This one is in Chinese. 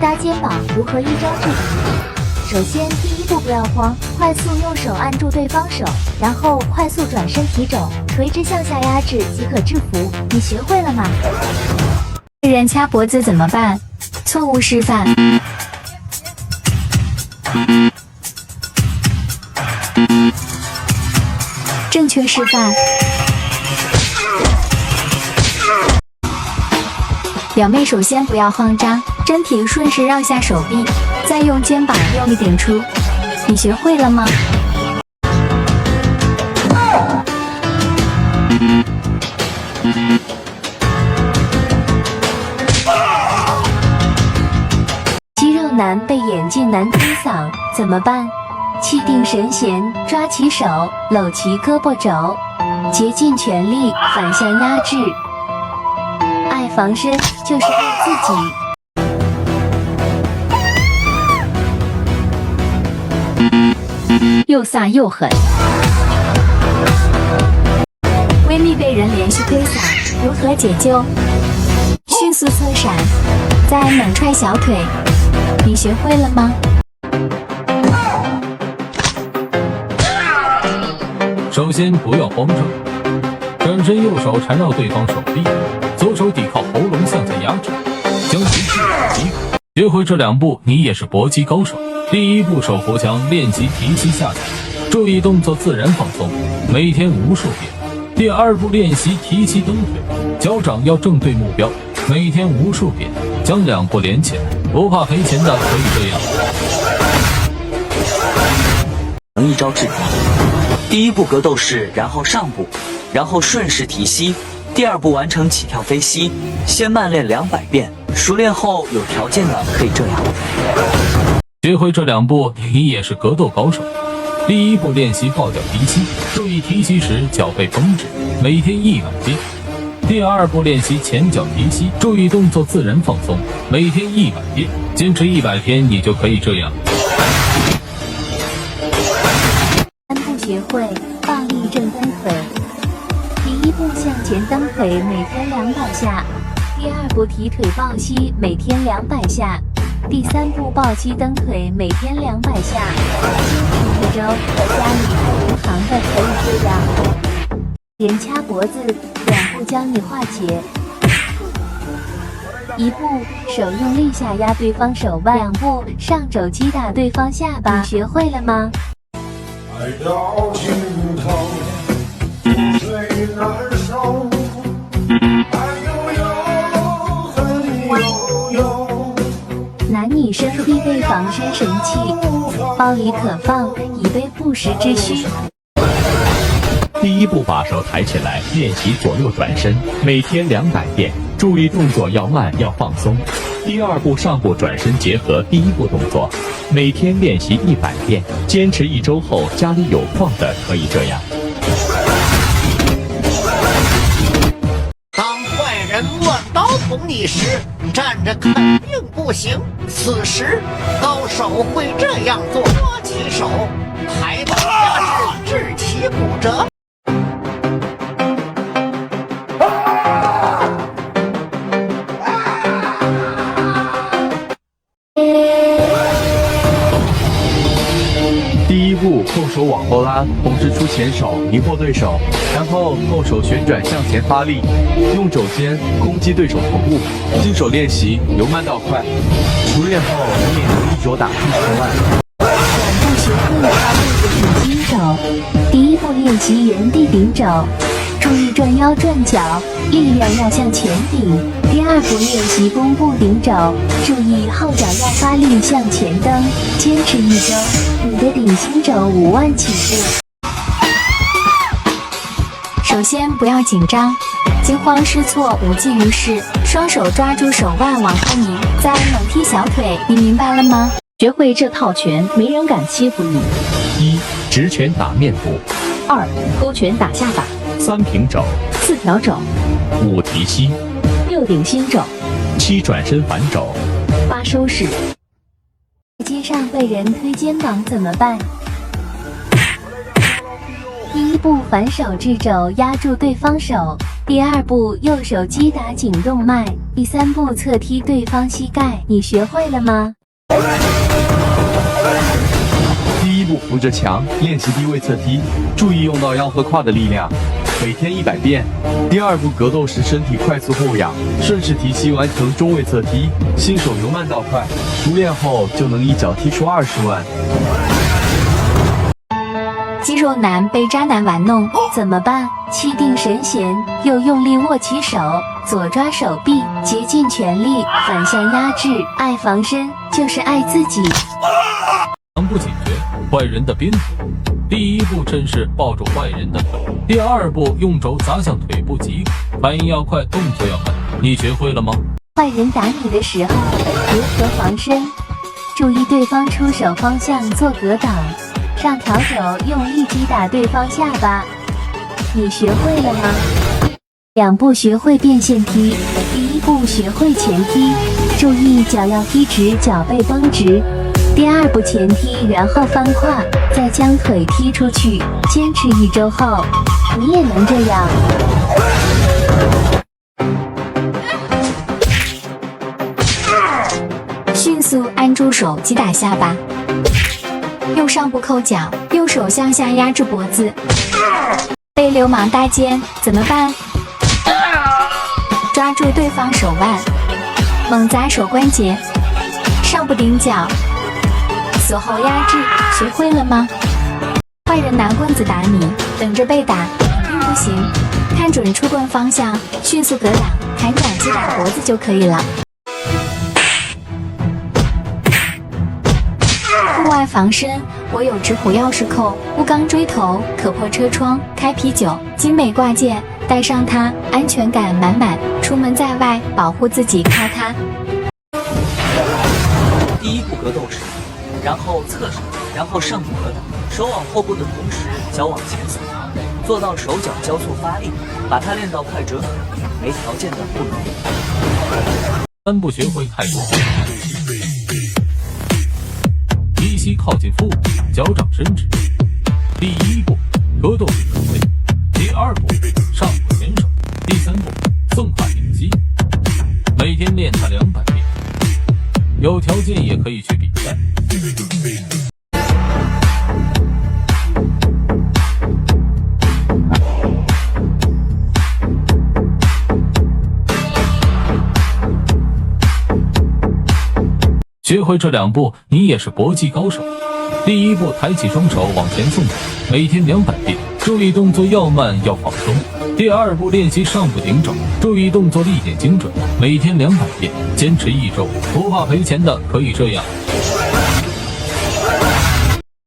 搭肩膀如何一招制敌？首先，第一步不要慌，快速用手按住对方手，然后快速转身提肘，垂直向下压制即可制服。你学会了吗？被人掐脖子怎么办？错误示范。正确示范。表妹首先不要慌张，身体顺势绕下手臂，再用肩膀用力顶出。你学会了吗？肌肉男被眼镜男推搡怎么办？气定神闲，抓起手，搂起胳膊肘，竭尽全力反向压制。爱防身就是爱自己。又飒又狠。闺蜜被人连续推搡，如何解救？迅速侧闪，再猛踹小腿。你学会了吗？首先不要慌张，转身右手缠绕对方手臂，左手抵靠喉咙向下压制，将其制即可。学会这两步，你也是搏击高手。第一步手扶墙练习提膝下踩，注意动作自然放松，每天无数遍。第二步练习提膝蹬腿，脚掌要正对目标，每天无数遍，将两步连起来。不怕赔钱的可以这样。能一招制敌。第一步格斗式，然后上步，然后顺势提膝。第二步完成起跳飞膝，先慢练200遍，熟练后有条件的可以这样。学会这两步，你也是格斗高手。第一步练习抱脚提膝，注意提膝时脚背绷直，每天100遍。第二步练习前脚提膝，注意动作自然放松，每天100遍，坚持100天，你就可以这样。3步学会暴力正蹬腿。第一步向前蹬腿，每天200下；第二步提腿抱膝，每天200下；第三步抱膝蹬腿，每天200下。坚持1周，在家里开银行的可以这样。人掐脖子，2步教你化解。1步手用力下压对方手腕，2步上肘击打对方下巴。你学会了吗？爱到尽头，最难受。男女生必备防身神器，包里可放，以备不时之需。第一步把手抬起来，练习左右转身，每天200遍，注意动作要慢，要放松。第二步上步转身结合第一步动作，每天练习100遍，坚持1周后，家里有矿的可以这样。当坏人乱刀捅你时，站着肯定不行。此时高手会这样做：抓起手，抬膀压制，致其骨折。第一步后手往后拉，同时出前手迷惑对手，然后后手旋转向前发力，用肘尖攻击对手头部。新手练习由慢到快，熟练后你也能一肘打出10万。2步学会发力的挺新手。第一步练习原地顶肘，注意转腰转脚，力量要向前顶。第二步练习弓步顶肘，注意后脚要发力向前蹬，坚持1周，你的顶新肘5万起步。首先不要紧张，惊慌失措无济于事，双手抓住手腕往后拧，再猛踢小腿，你明白了吗？学会这套拳，没人敢欺负你。1. 直拳打面部。2. 勾拳打下巴。3. 平肘。4. 挑肘。5. 提膝。6. 顶新肘。7. 转身反肘。8. 收拾。在街上被人推肩膀怎么办？第一步反手制肘压住对方手，第二步右手击打颈动脉，第三步侧踢对方膝盖。你学会了吗？第一步扶着墙练习低位侧踢，注意用到腰和胯的力量，每天100遍。第二步格斗时身体快速后仰，顺势提膝完成中位侧踢，新手由慢到快，熟练后就能一脚踢出20万。肌肉男被渣男玩弄怎么办？气定神闲，又用力握起手，左抓手臂，竭尽全力反向压制。爱防身就是爱自己。防不解决坏人的鞭腿，第一步趁势抱住坏人的腿，第二步用肘砸向腿部即可，反应要快，动作要快。你学会了吗？坏人打你的时候如何防身？注意对方出手方向做格挡，上条肘用力击打对方下巴。你学会了吗？两步学会变线踢，第一步学会前踢，注意脚要踢直，脚背绷直。第二步前踢，然后翻胯，再将腿踢出去。坚持1周后，你也能这样。迅速按住手击打下巴，用上部扣脚，右手向下压制脖子。被流氓搭肩怎么办？抓住对方手腕，猛砸手关节，上部顶脚，锁后压制。学会了吗？坏人拿棍子打你，等着被打并不行，看准出棍方向，迅速格挡，砍掌击打脖子就可以了。户外防身，我有直虎钥匙扣、钨钢锥头，可破车窗、开啤酒，精美挂件，带上它，安全感满满。出门在外，保护自己靠它。第一步格斗时，然后侧手，然后上部格挡，手往后部的同时，脚往前扫，做到手脚交错发力，把它练到快准狠，没条件的不能练。三步学会泰国提膝靠近腹部，脚掌伸直。第一步格斗时准备，第二步上部前手，第三步送胯顶膝。每天练它200遍，有条件也可以去比赛。学会这2步，你也是搏击高手。第一步，抬起双手往前送，每天200遍，注意动作要慢要放松。第二步，练习上部顶肘，注意动作力点精准，每天200遍，坚持1周，不怕赔钱的可以这样。